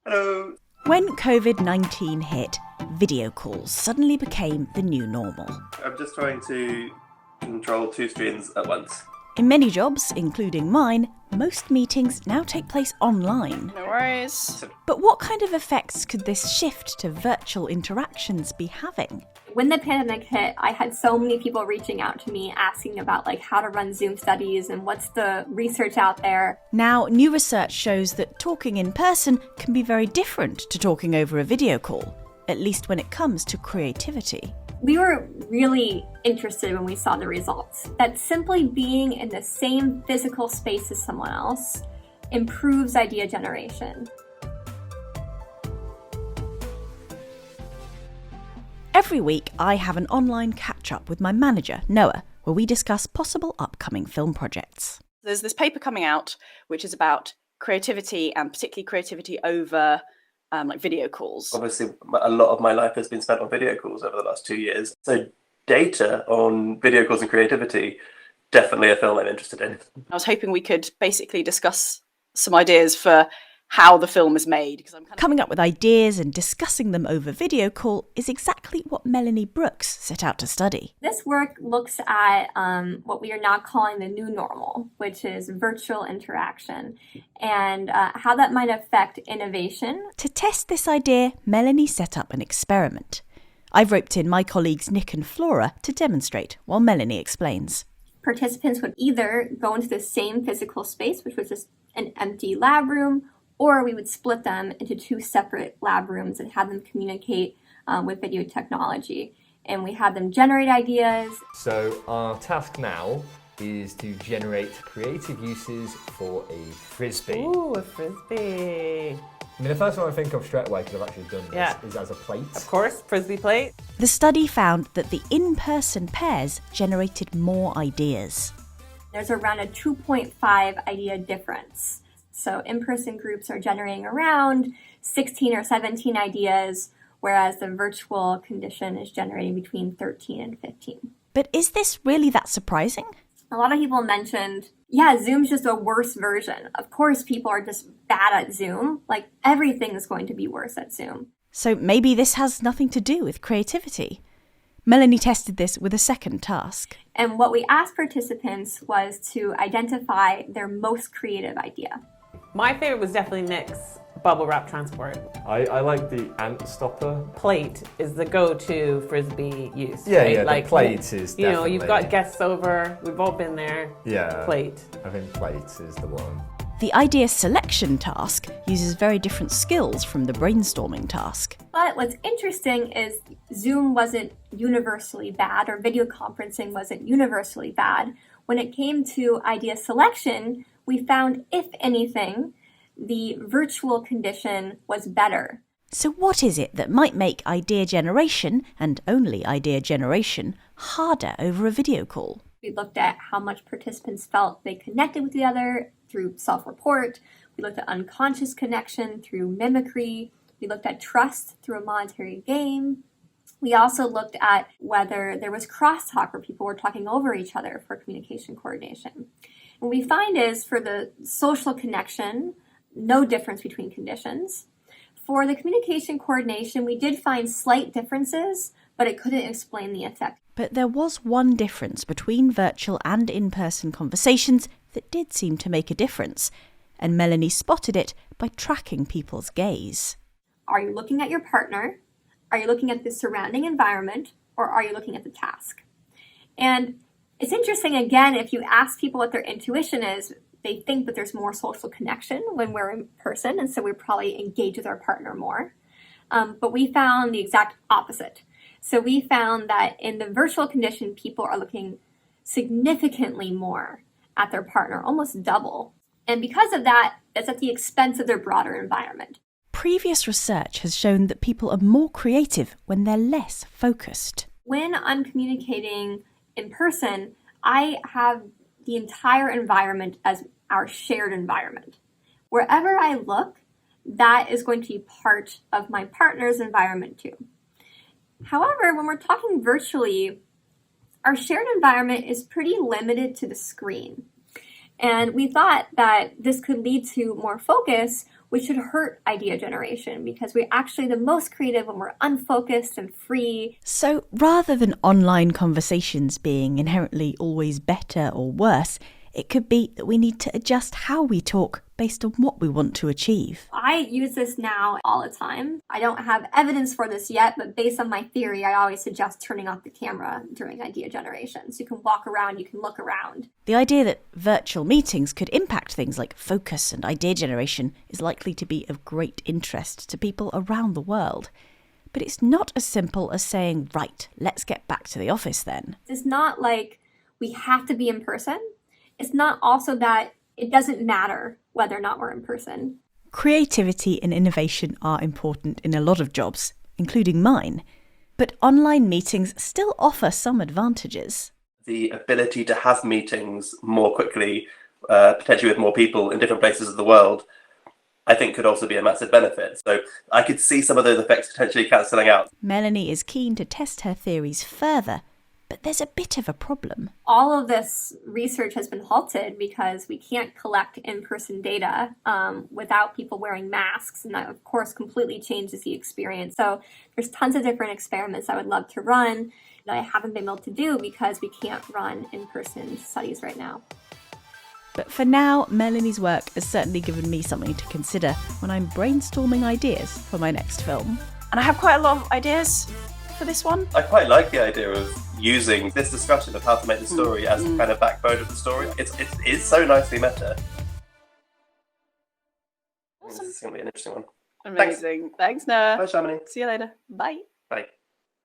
Hello. When COVID-19 hit, video calls suddenly became the new normal. I'm just trying to control two screens at once. In many jobs, including mine, most meetings now take place online. No worries. But what kind of effects could this shift to virtual interactions be having? When the pandemic hit, I had so many people reaching out to me asking about how to run Zoom studies and what's the research out there. Now, new research shows that talking in person can be very different to talking over a video call, at least when it comes to creativity. We were really interested when we saw the results, that simply being in the same physical space as someone else improves idea generation. Every week, I have an online catch-up with my manager, Noah, where we discuss possible upcoming film projects. There's this paper coming out which is about creativity and particularly creativity over video calls. Obviously, a lot of my life has been spent on video calls over the last 2 years. So data on video calls and creativity, definitely a film I'm interested in. I was hoping we could basically discuss some ideas for how the film is made. Because Coming up with ideas and discussing them over video call is exactly what Melanie Brooks set out to study. This work looks at what we are now calling the new normal, which is virtual interaction, and how that might affect innovation. To test this idea, Melanie set up an experiment. I've roped in my colleagues Nick and Flora to demonstrate while Melanie explains. Participants would either go into the same physical space, which was just an empty lab room, or we would split them into two separate lab rooms and have them communicate with video technology. And we had them generate ideas. So our task now is to generate creative uses for a frisbee. Ooh, a frisbee. I mean, the first one I think of straight away, because I've actually done this, is as a plate. Of course, frisbee plate. The study found that the in-person pairs generated more ideas. There's around a 2.5 idea difference. So in-person groups are generating around 16 or 17 ideas, whereas the virtual condition is generating between 13 and 15. But is this really that surprising? A lot of people mentioned, Zoom's just a worse version. Of course, people are just bad at Zoom. Everything is going to be worse at Zoom. So maybe this has nothing to do with creativity. Melanie tested this with a second task. And what we asked participants was to identify their most creative idea. My favorite was definitely Nick's bubble wrap transport. I like the ant stopper. Plate is the go-to frisbee use. Yeah, right? yeah, the plate is definitely... you've got guests over, we've all been there. Yeah. Plate. I think plate is the one. The idea selection task uses very different skills from the brainstorming task. But what's interesting is Zoom wasn't universally bad, or video conferencing wasn't universally bad. When it came to idea selection, we found, if anything, the virtual condition was better. So what is it that might make idea generation, and only idea generation, harder over a video call? We looked at how much participants felt they connected with the other through self-report. We looked at unconscious connection through mimicry. We looked at trust through a monetary game. We also looked at whether there was crosstalk, where people were talking over each other for communication coordination. What we find is, for the social connection, no difference between conditions. For the communication coordination, we did find slight differences, but it couldn't explain the effect. But there was one difference between virtual and in-person conversations that did seem to make a difference, and Melanie spotted it by tracking people's gaze. Are you looking at your partner? Are you looking at the surrounding environment? Or are you looking at the task? And it's interesting, again, if you ask people what their intuition is, they think that there's more social connection when we're in person, and so we probably engage with our partner more. But we found the exact opposite. So we found that in the virtual condition, people are looking significantly more at their partner, almost double. And because of that, it's at the expense of their broader environment. Previous research has shown that people are more creative when they're less focused. When I'm communicating in person, I have the entire environment as our shared environment. Wherever I look, that is going to be part of my partner's environment too. However, when we're talking virtually, our shared environment is pretty limited to the screen. And we thought that this could lead to more focus, which should hurt idea generation because we're actually the most creative when we're unfocused and free. So rather than online conversations being inherently always better or worse, it could be that we need to adjust how we talk based on what we want to achieve. I use this now all the time. I don't have evidence for this yet, but based on my theory, I always suggest turning off the camera during idea generation. So you can walk around, you can look around. The idea that virtual meetings could impact things like focus and idea generation is likely to be of great interest to people around the world. But it's not as simple as saying, right, let's get back to the office then. It's not like we have to be in person. It's not also that it doesn't matter whether or not we're in person. Creativity and innovation are important in a lot of jobs, including mine. But online meetings still offer some advantages. The ability to have meetings more quickly, potentially with more people in different places of the world, I think could also be a massive benefit. So I could see some of those effects potentially cancelling out. Melanie is keen to test her theories further, but there's a bit of a problem. All of this research has been halted because we can't collect in-person data without people wearing masks. And that, of course, completely changes the experience. So there's tons of different experiments I would love to run that I haven't been able to do because we can't run in-person studies right now. But for now, Melanie's work has certainly given me something to consider when I'm brainstorming ideas for my next film. And I have quite a lot of ideas for this one. I quite like the idea of using this discussion of how to make the story as the kind of backbone of the story. It is so nicely meta. Awesome. This is going to be an interesting one. Amazing. Thanks Noah. Bye, Shamini. See you later. Bye. Bye.